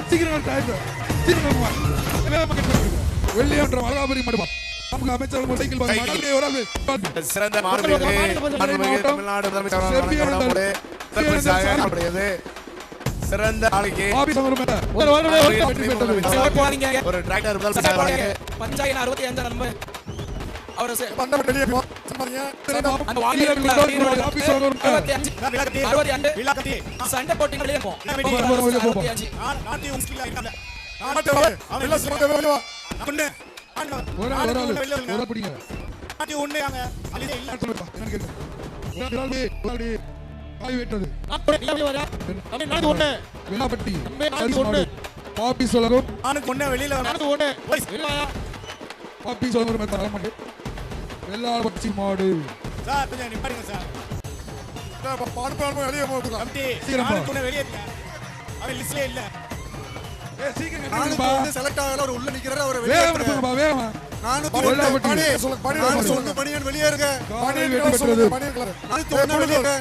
சீக்கிரம் டைம் சீக்கிரம் வெள்ளியன்ற மகாபலி மடுப்பா அமைச்சர் சைக்கிள் பாருங்க ஒரு ஆள் சிறந்த மாடுபிடி தமிழ்நாடு தலைமையாளர் சிறந்த ஆளுக்கு ஒரு டிராக்டர் பஞ்சாயத்து 65 நம்பர் அவர் சண்டை போட்டிங்களே பாப்பி சொல்லணும் வெளியில பாப்பி சொல்லணும் வெள்ளாளப்பட்டி மாடு சார் கொஞ்சம் நிப்பாடுங்க சார் பாடு பாடு வெளியே போடுங்க அம்டி நானுக்கு வெளியே அவன் லிஸ்ட்ல இல்ல சீக்கிரம் கட்டுப்பா செலக்ட் ஆகல அவர் உள்ள நிக்கறாரு அவர் வெளியே எடுங்கப்பா வேகமா நானு சொல்லுங்க பணியன் வெளியே இருங்க பணியன் வெட்டறது நானு ஒண்ணு வெளியே இருங்க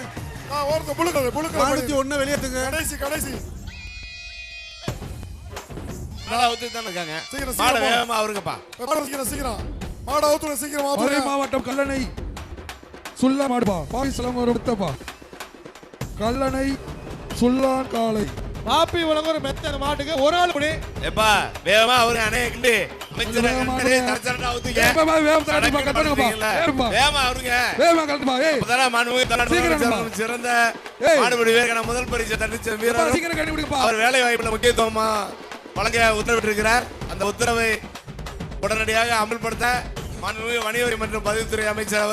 ஓரத புளுக்க நானு ஒண்ணு வெளியே எடுங்க கடைசி நல்லா ஊத்தி தான் இருக்காங்க மாட வேகமா அவருங்கப்பா சீக்கிரம் மாட அவுத்துற சீக்கிரம் மதுரை மாவட்டம் கல்லணை சுல்லா மாடுப்பா பாவி சலங்கோர விட்டப்பா கல்லணை சுல்லான் காளை பாப்பி வழங்குற மெத்தன மாட்டுக்கு ஒரு ஆள் புடி ஏப்பா வேகமா அவரு அணையக்கிட்டு அமைச்சர் கண்டே தரச்சரடா ஊத்துங்க ஏப்பா வேகமா தரப்பா கட்டணும்ப்பா வேகமா அவருங்க வேகமா கட்டணும்ப்பா ஏய் அப்பதான மாண்புமிகு தலைவர் சிறந்த மாடுபிடி வீரரான முதல் பரிசு தட்டிச்ச வீரர் சீக்கிரம் கட்டி விடுங்கப்பா அவர் வேலை வாய்ப்புல முக்கியத்துவமா வழங்க உத்தரவிட்டிருக்கிறார் அந்த உத்தரவை உடனடியாக அமல்படுத்த மாண்புமிகு வணிகவரி மற்றும் பதிவுத்துறை அமைச்சர்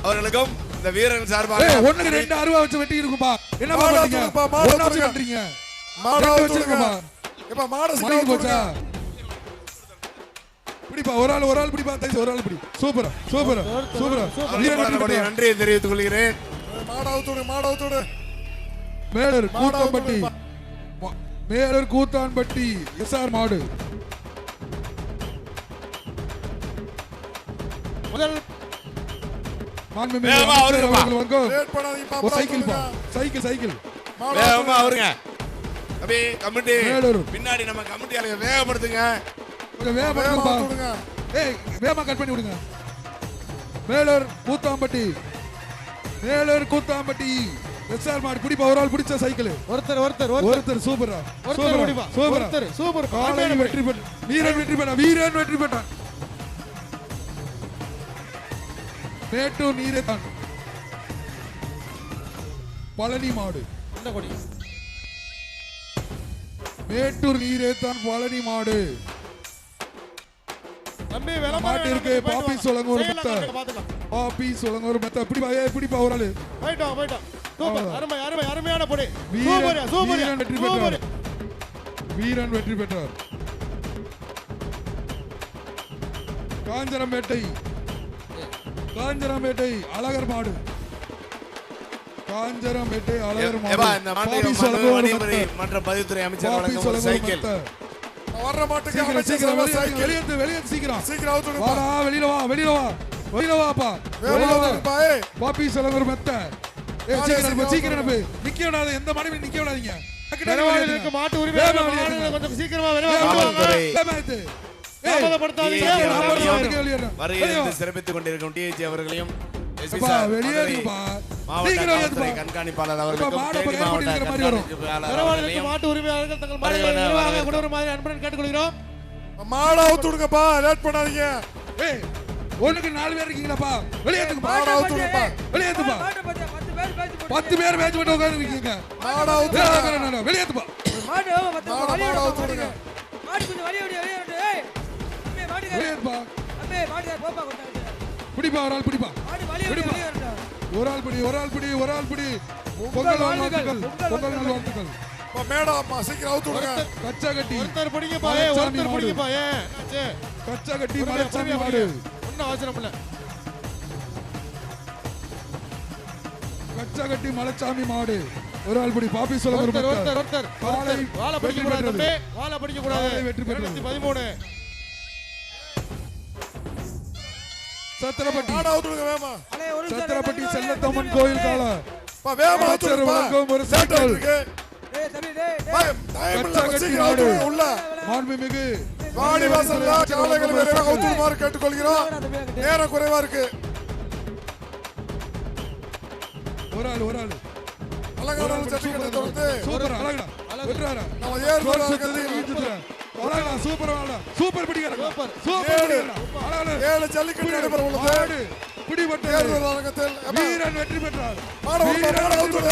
அவர்களுக்கும் இந்த வீரர்கள் சார்பாக ஒண்ணுக்கு 2 அருவா வச்சு வெட்டி இருக்குப்பா என்ன பண்றீங்க ஒண்ணா வச்சு வெட்டறீங்க மாட வச்சிருக்கமா ஏப்பா மாட சீக்கிரம் போச்சா பிடிப்பா ஒரு ஆள் பிடிப்பா தைஸ் ஒரு ஆள் பிடி சூப்பர் நன்றி தெரிவித்துக் கொள்கிறேன் மாட அவுத்தோடு மேலூர் கூத்தான்பட்டி எஸ்ஆர் மாடு முதல் சைக்கிள் அவருங்க கமிட்டி பின்னாடி நம்ம கமிட்டி ஆளுங்க வேகப்படுத்துங்க வேகமா கட் பண்ணி விடுங்க மேலூர் கூத்தாம்பட்டி எஸ்ஆர் மாடு பிடிப்பா ஒரு ஆள் பிடிச்ச சைக்கிள் ஒருத்தர் சூப்பர் காலை வெற்றி பெற்றான் வீரன் வெற்றி பெற்றான் மேட்டூர் நீரேதான் பழனி மாடு மேட்டூர் நீரேதான் பழனி மாடு மாட்டு இருக்கு பாப்பி சொல்லுங்க ஒரு மெத்த பிடிப்பா ஒரு ஆளு அருமையான பொடி வீரன் வெற்றி பெற்றார் காஞ்சரம்பேட்டை அழகர் மாடு மற்ற பதிவுத்துறை அமைச்சர் சைக்கிள் வர்ற மாட்டுக்கு வெளியே சீக்கிரம் வெளியில வாப்பா பாப்பி சொல்லுங்க ஒரு மெத்த சீக்கிரம் நிக்க விடாத எந்த மாடு நிக்க விடாதீங்க மாட்டு உரிமை கொஞ்சம் சீக்கிரமா சிறப்பித்துக் கொண்டிருக்கும் டிஐஜி அவர்களையும் கண்காணிப்பாளர் மாட்டு உரிமையாளர்கள் தங்கள் அன்புடன் கேட்டுக்கொள்கிறோம் மாடு அவுத்து விடுங்கப்பா லேட் பண்ணாதீங்க ஒண்ணுக்கு 4 பேர் இருக்கீங்களாப்பா வெளியேத்துப்பா மாடு அவுத்து விடுங்கப்பா வெளியேத்துப்பா 10 பேர் மேட்ச் போட்டு உட்கார்ந்து இருக்கீங்க மாடு அவுத்து வெளியேத்துப்பா மாடு அவுத்து விடுங்க மாடு கொஞ்சம் வெளியே ஏய் மாடு வெளியேத்துப்பா மாடு போப்பா கொஞ்சம் பிடிப்பா ஒரு ஆள் பிடிப்பா ஒரு ஆள் பிடி பொங்கல் வாழ்த்துக்கள் மேடம் சீக்கிரம் அவுத்து விடுங்க கச்சா கட்டி ஒருத்தர் பிடிங்கப்பா ஒருத்தர் பிடிங்கப்பா கச்சா கட்டி மலைச்சாமி மாடு ஒண்ணும் அவசரம் இல்ல கச்சா கட்டி மலைச்சாமி மாடு ஒரு ஆள் பிடி பாப்பி சொல்ல ஒருத்தர் வாழை பிடிக்க கூடாது வாழை பிடிக்க கூடாது வெற்றி பெற்றது 13 சத்திரப்பட்டி சத்திரப்பட்டி செல்லத்தம்மன் கோயில் கால ஒரு சைக்கிள் டைம் இல்ல சீக்கிரம் அவுத்துடுங்க உள்ள மாண்புமிகு வாடி வாசல்ல காலைகள் விரைவாக அவுத்துடுமாறு கேட்டுக்கொள்கிறோம் நேரம் குறைவா இருக்கு ஒரு ஆள் அழகான சர்டிபிகேட் தொடர்ந்து சூப்பர் அழகடா வெட்றாரா நம்ம ஏறுதல் அழகா சூப்பர் பிடிக்கறா சூப்பர் அழகா 7 ஜல்லிக்கட்டு நடைபெற உள்ளது பிடிபட்ட ஏறுதல் அரங்கத்தில் வீரன் வெற்றி பெற்றார் மாட அவுத்துடுங்க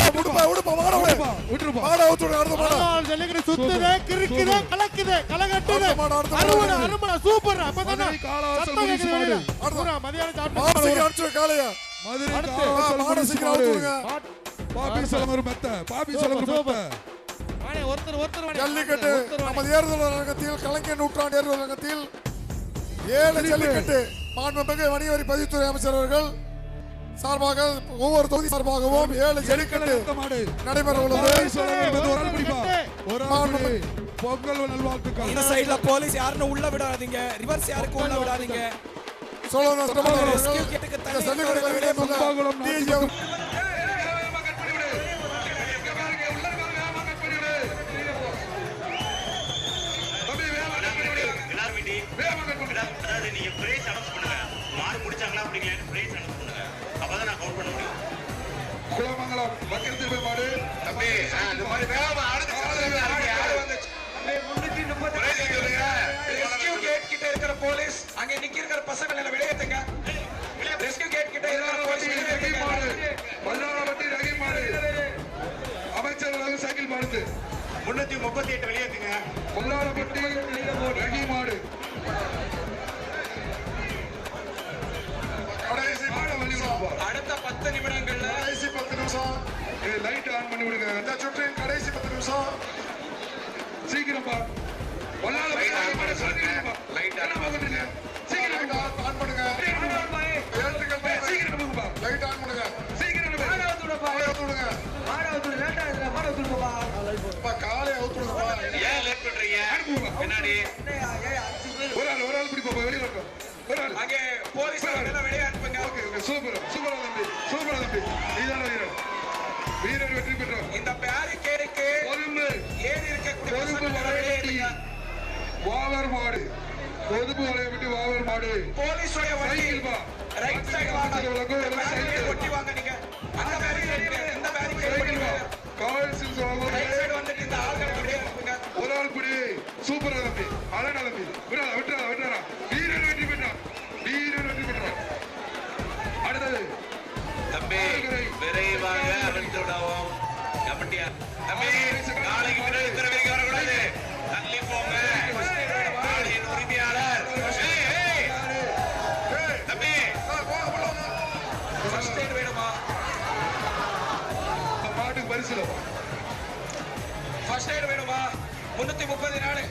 மாட அவுத்துடுங்க அடுத்த மாட ஜல்லிக்கட்டு சுத்துதே கிறுக்குதே கலக்குதே கலகட்டுதே அருமனா சூப்பர் அப்பதான் காலாசல் முடிச்சு மாடு அடுத்த மதியான சாப்பிட்டு மாசிக்கு அடிச்சு காளையா மதுரை மாட சீக்கிரம் அவுத்துடுங்க பாபி சலமர் மெத்த ஒருத்தர் ஜல்லிக்கட்டு நமது ஏறுதல் அரங்கத்தில் கலைஞர் நூற்றாண்டு ஏறுதல் அரங்கத்தில் 7 ஜல்லிக்கட்டு மாண்புமிகு வணிக வரி பதிவுத்துறை அமைச்சர் அவர்கள் சார்பாக ஒவ்வொரு தொகுதி சார்பாகவும் 7 ஜல்லிக்கட்டு மாடு நடைபெற உள்ளது ஒரு ஆள் பிடிப்பா ஒரு ஆள் பொங்கல் நல்வாழ்த்துக்கள் இந்த சைடுல போலீஸ் யாருன்னு உள்ள விடாதீங்க ரிவர்ஸ் யாருக்கு உள்ள விடாதீங்க சோழன் சட்டமன்ற ரெஸ்கியூ அவர்கள் கேட்டுக்கு இந்த தண்ணி ஜல்லிக்கட்டு வெளியே கும்பாகுளம் டிஜே அதாவது நீங்க பிரைஸ் அனௌன்ஸ் பண்ணுங்க மாடு முடிச்சாங்களா அப்படிங்களா பிரைஸ் அனௌன்ஸ் பண்ணுங்க அப்பதான் நான் கவுண்ட் பண்ண முடியும் குலமங்கலம் மக்கள் திருப்பி மாடு தம்பி இந்த மாதிரி வேகமா அடுத்து யாரு வந்துச்சு ரெஸ்கியூ கேட் கிட்ட இருக்கிற போலீஸ் அங்க நிக்க இருக்கிற பசங்க எல்லாம் வெளியேத்துங்க ரெஸ்கியூ கேட் கிட்ட இருக்கிற போலீஸ் வெளியேத்துங்க பல்லாவட்டி ரகி மாடு அமைச்சர் சைக்கிள் மாடுது 338 வெளியேத்துங்க பல்லாவட்டி ரகி மாடு கடைசி மாடு வெளியிடுவா அடுத்த 10 நிமிடங்கள்ல கடைசி 10 நிமிஷம் லைட் ஆன் பண்ணி விடுங்க இந்த சுற்றின் கடைசி 10 நிமிஷம் சீக்கிரம் பா பல்லாவட்டி ரகி மாடு சொல்லுங்க லைட் என்ன பண்ணுங்க சீக்கிரம் ஆன் பண்ணுங்க எழுத்துக்கள் சீக்கிரம் போங்கப்பா லைட் ஆன் பண்ணுங்க சீக்கிரம் மாட அவுத்துடுங்க காலை அவுத்துடுங்கப்பா ஏன் லேட் பண்றீங்க பின்னாடி ஒரு ஆள் பிடிப்பா வெளியில இருக்கோம் ஒரு ஆள் அங்க போலீஸ் எல்லாம் வெளியே அனுப்புங்க சூப்பர் தம்பி நீதான வீரன் வெற்றி பெற்றோம் இந்த பேரிகேடுக்கு பொதும்பு ஏறி இருக்கக்கூடிய பொதும்பு பசங்க எல்லாம் வெளியே வளையட்டி இருங்க. வாவர் மாடு பொதும்பு வளையட்டி வாவர் மாடு போலீஸோட வண்டி சைக்கிள் பா ரைட் சைடு வாங்க பேரிகேட் ஒட்டி வாங்க நீங்க அந்த பேரிகேட் இந்த பேரிகேட் சைக்கிள் பா பண்ணி காவல்சில் சொல்லுவாங்க ரைட் சைடு வந்துட்டு இந்த ஆள்களை வெளியே அனுப்புங்க ஒரு ஆள் பிடி சூப்பரா தம்பி அழகா தம்பி விட்டுறா வீரன் வெற்றி பெற்றான் அடுத்தது தம்பி விரைவாக அழைத்து விடவும் கமிட்டியா தம்பி நாளைக்கு பின்னாடி இத்தனை பேருக்கு வரக்கூடாது தள்ளி போங்க நாளையின் உரிமையாளர் தம்பி ஃபர்ஸ்ட் எய்ட் வேணுமா மாட்டுக்கு பரிசுல ஃபர்ஸ்ட் எய்ட் வேணுமா 334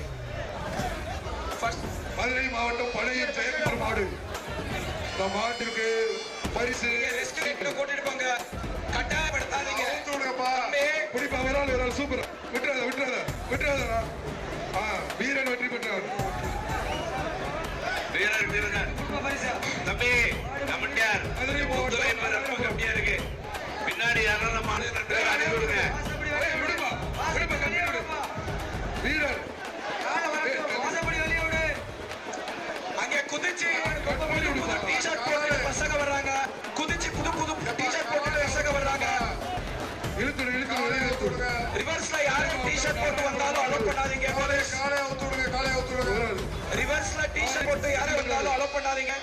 ஃபர்ஸ்ட் மதுரை மாவட்டம் பழைய ஜெயக்குமார் மாடு இந்த மாட்டிற்கு பரிசு ரெஸ்கியூ கிட்ட கூட்டிட்டு போங்க கட்டாயப்படுத்தாதீங்க அவுத்துடுங்கப்பா பிடிப்பா ஒரு ஆள் சூப்பர் விட்டுறாதா வீரன் வெற்றி பெற்றார் வீரர் தம்பி கமிட்டியார் மதுரை மாவட்டம் ரொம்ப கம்மியா இருக்கு பின்னாடி யாரும் நம்ம அனுப்பி விடுங்க விடுப்பா வீரர் அங்க குதிச்சு புது டி-ஷர்ட் போட்டு பசங்க வர்றாங்க குதிச்சு புது டி-ஷர்ட் போட்டு பசங்க வர்றாங்க இழுத்துடு ரிவர்ஸ்ல யாரும் டி-ஷர்ட் போட்டு வந்தாலும் அலோவ் பண்ணாதீங்க போலீஸ் காலை அவுத்துடுங்க ரிவர்ஸ்ல டி-ஷர்ட் போட்டு யாரும் வந்தாலும் அலோவ் பண்ணாதீங்க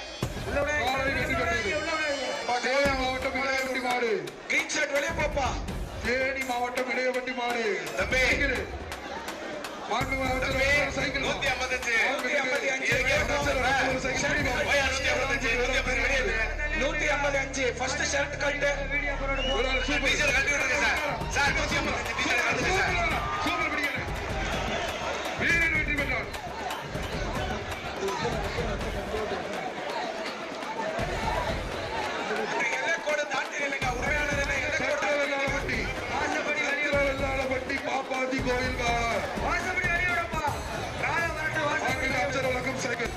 தேனி மாவட்டம் இளையவண்டி மாடு கிரீன் ஷர்ட் வெளியே போப்பா தேனி மாவட்டம் இளையவண்டி மாடு தம்பி மாண்பு தம்பி சைக்கிள் 155 ஃபர்ஸ்ட் ஷர்ட் கட்டு ஒரு ஆள் சூப்பர் டீச்சர் கட்டி விடுங்க சார் 155 டீச்சர் கட்டுங்க சார் சூப்பர் பிடிக்கல வீரன் வெற்றி பெற்றார் எல்லைக்கோடு தாண்டி இல்லைங்க உண்மையானது என்ன சட்டவெல்லாளப்பட்டி பாப்பாத்தி கோயில் வாசப்படி வெளியே விடப்பா ராஜா வரட்டும் அமைச்சர் வழக்கம் சைக்கிள்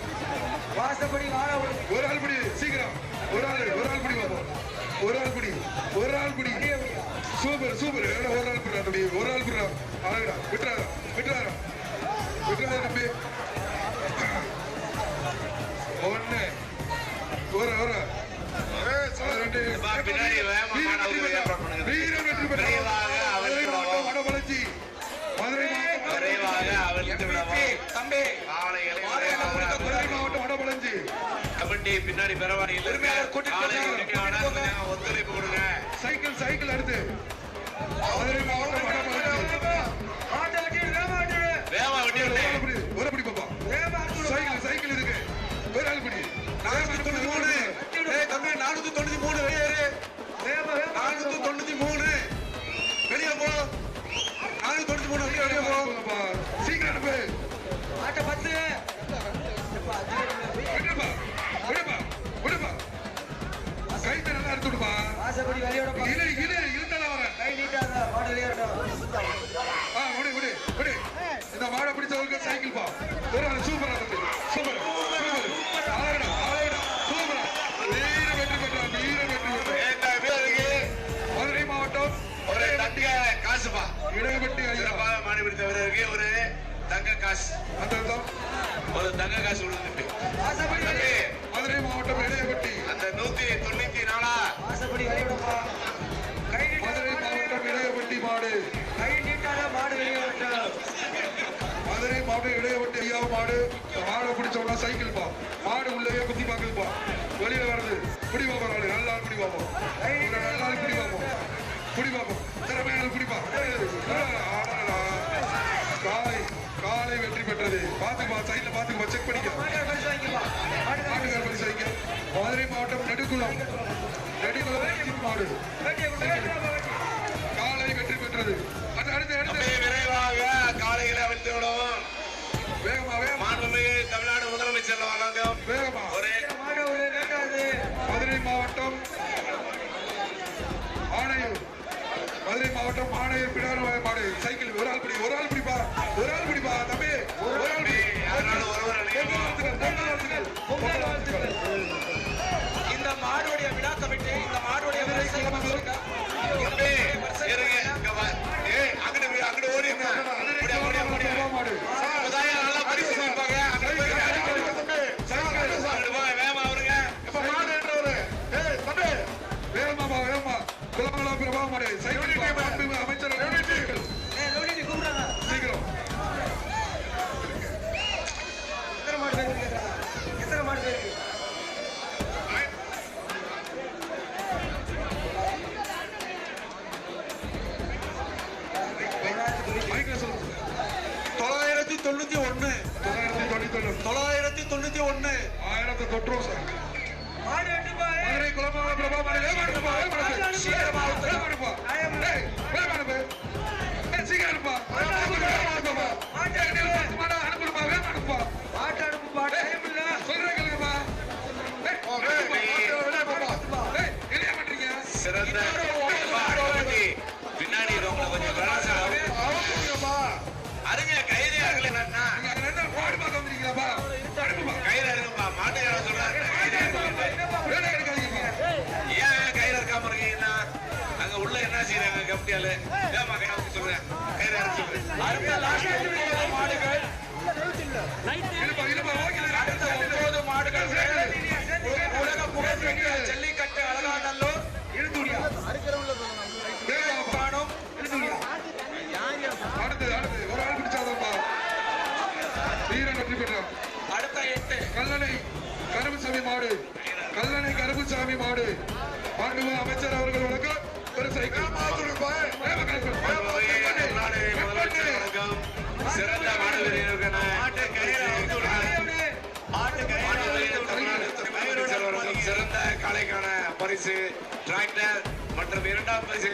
வாசப்படி வாழ ஒரு ஆள் பிடி சீக்கிரம் ஒரு ஆள் பிடி பாப்போம் ஒரு ஆள் பிடி சூப்பர் சூப்பர் ஒரு ஆள் புறா தம்பி ஒரு ஆள் புறா அழகுடா விட்டுறாரா விட்டுறாரா விட்டுறாரா தம்பி ஒண்ணு ஒரு ஒரு ரெண்டு பின்னாடி வேகமா மாடு வியாபாரம் பண்ணுங்க. வீரம் வெற்றி பெற்ற விரைவாக அவிழ்த்து விடவும். வடபழஞ்சி மதுரை மாவட்டம் விரைவாக அவிழ்த்து விடவும். தம்பி காளைகளை மதுரை விரைவாக மாவட்டம் வடபழஞ்சி கபடி பின்னாடி பெறவாடியில் உரிமையாளர் கூட்டிட்டு போங்க. ஒத்துழைப்பு கொடுங்க. சைக்கிள் சைக்கிள் அடுத்து மதுரை மாவட்டம் வடபழஞ்சி ஆட்டை வெட்டி வேகமா வெட்டி வேகமா வெட்டி விட்டு. ஒரு படி பாப்பா வேகமா சைக்கிள் சைக்கிள் இருக்கு ஒரு ஆள் படி 493 ஏய் தம்பி 493 வெளியேறு வேகமா 493 வெளிய போ 493 வெளிய போ சீக்கிரம் அனுப்பு ஆட்டை 10 விடுப்பா விடுப்பா விடுப்பா கைத்தை நல்லா எடுத்து விடுப்பா ஆசைப்படி வெளியோட போ இரு இரு இருந்தாலும் வரேன் கை நீட்டாத மாடு வெளியோட விடு விடு விடு இந்த மாடை பிடிச்சவருக்கு சைக்கிள் பா ஒரு ஆள் சூப்பரா இருக்கு சூப்பர் சூப்பர் ஆளடா ஆளடா சூப்பரா வீர வெற்றி பெற்றார் வீர வெற்றி பெற்றார் இந்த வீரருக்கு மதுரை மாவட்டம் ஒரு தங்க காசுப்பா. இடையப்பட்டி ஐயா சிறப்பாக மாடு பிடித்த வீரருக்கு ஒரு தங்க காசு. அந்த ஒரு தங்க காசு கொடுத்துட்டு ஆசைப்படி தம்பி, மதுரை மாவட்டம் இடையப்பட்டி அந்த 194 ஆசைப்படி வெளியோட போ கை மதுரை மாவட்டம் இடையப்பட்டி மாடு கை நீட்டாத மாடு வெளியோட மதுரை மாவட்டம் இடையப்பட்டி ஐயா மாடு மாடை பிடிச்சவனா சைக்கிள் பா மாடு உள்ளே குத்தி பாக்குதுப்பா வெளியில வருது குடி பாப்போம் நாடு நல்ல ஆள் குடி பாப்போம் ஒரு நல்ல ஆள் குடி பாப்போம் குடி பாப்போம் திறமையான குடிப்பா காலை காலை வெற்றி பெற்றது பாத்துப்பா சைட்ல பாத்துப்பா செக் பண்ணிக்க மாட்டுக்கார பரிசு வைக்க மதுரை மாவட்டம் நெடுக்குளம் மாடு காலை வெற்றி பெற்றது அடுத்து அடுத்து தம்பி, விரைவாக காளைகளை அவிழ்த்து விடவும். வேகமா வேகமா மாண்புமிகு தமிழ்நாடு முதலமைச்சர் வழங்கும் வேகமா ஒரு மாடு ஒரு வேண்டாது மதுரை மாவட்டம் ஆணையூர் மதுரை மாவட்டம் ஆணையூர் பிடார மாடு சைக்கிள் ஒரு ஆள் பிடிப்பா ஒரு ஆள் பிடிப்பா தம்பி ஒரு ஆள் தம்பி, யாராலும் ஒருவர் அணியவும். பொங்கல் வாழ்த்துக்கள் இந்த மாடுடைய விழா கமிட்டி இந்த மாடுடைய தம்பி, இருங்க. இங்க வா. ஏய், அங்கிட்டு ஓடிங்க. ஓடியா. மாடு இப்பதான் நல்லா பரிசு கொடுப்பாங்க. அங்கிட்டு போய் அங்கிட்டு போங்க. வேகமா வருங்க. வேகமா வேகமா குலமங்கலம் பிரபா மாடு சைக்கிள் அமைச்சர் கூப்பிடுறாங்க சீக்கிரம் எத்தனை மாடு பேர் கேட்கறாங்க எத்தனை மாடு பேர் மைக்ல சொல்லுங்க 991 991 ஆயிரத்தை தொற்றுவோம் சார் மாடு வெட்டு பாரு மதுரை குலமங்கலம் பிரபா மாடு வேகமா சீக்கிரமா வேகமா சீக்கிரமா அனுப்புப்பா வேகமா அனுப்புப்பா மாட்டு அடுப்பு பாடு டைம் இல்ல சொல்றேன் கேளுங்கப்பா என்ன பண்றீங்க சிறந்த கபடி. பின்னாடி இருக்கவங்களை கொஞ்சம் கவனிச்சா. அருங்க கயிறு அருகல நன்னா. நீங்க ரெண்டு மாடு பார்க்க வந்திருக்கீங்களாப்பா அனுப்புப்பா கயிறு அருங்கப்பா. மாட்டுக்கார சொல்றாரு கயிறு அருங்க. வேலை எடுக்காதீங்கப்பா ஏன் கயிறு இருக்காம இருக்கீங்கன்னா அங்க உள்ள என்ன செய்யறாங்க கமிட்டியால ஏமா கயிறு சொல்றேன் கயிறு அறுக்க சொல்றேன். அடுத்த லாஸ்ட் மாடுகள் இருப்பா இருப்பா ஓகே அடுத்த 9 மாடுகள் உலக புகழ்பெற்ற ஜல்லிக்கட்டு அலங்காநல்லூர் இழுத்துடியா காணும் இழுத்துடியா அடுத்து ஒரு ஆள் பிடிச்சாதப்பா வீரன் வெற்றி பெற்றான் அடுத்த 8 கல்லணை கருப்புசாமி மாடு கல்லணை கருப்புசாமி மாடு மாண்புமிகு அமைச்சர் அவர்கள் வணக்கம் ஒரு சைக்கிள் தமிழ்நாடு முதலமைச்சர் வணக்கம். சிறந்த மாடு வீரர்களுக்கான சிறந்த காளைக்கான பரிசு டிராக்டர் மற்றும் 2ஆம் பரிசு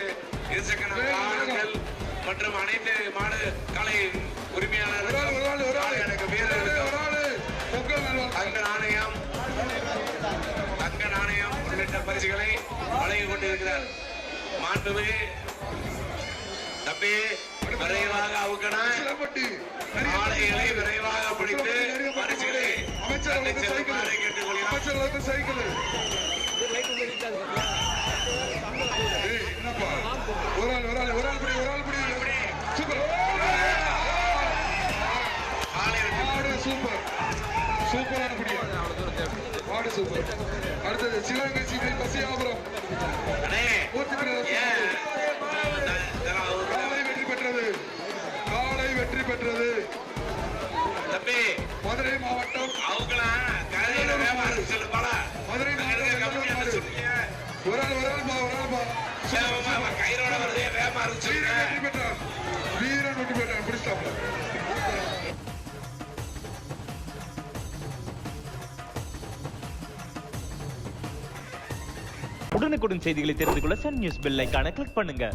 இருசக்கர வாகனங்கள் மற்றும் அனைத்து மாடு காளை உரிமையாளர்கள் எனக்கு வீரர்களுக்கும் தங்க நாணயம் உள்ளிட்ட பரிசுகளை வழங்கிக் கொண்டிருக்கிறார். மாண்புமிகு தம்பி விரைவாக அவுக்கணும். ஆலைகளை விரைவாக பிடித்து பரிசுகளை கேட்டுக்கொள்கிறோம். அமைச்சர் சைக்கிள் ஏய், என்னப்பா ஒரு ஆள் பிடி சூப்பர் சூப்பரான பிடி மாடு சூப்பர். அடுத்தது சிவகங்கை சீமை பசியாபுரம் காலை வெற்றி பெற்றது மதுரை மாவட்டம் மதுரை மாவட்டம் ஒரு ஆள் வீரன் வெற்றி பெற்றார் பிடிச்சாப்ல. உடனுக்குடன் செய்திகளை தெரிந்து கொள்ள சன் நியூஸ் பெல் ஐகானை கிளிக் பண்ணுங்க.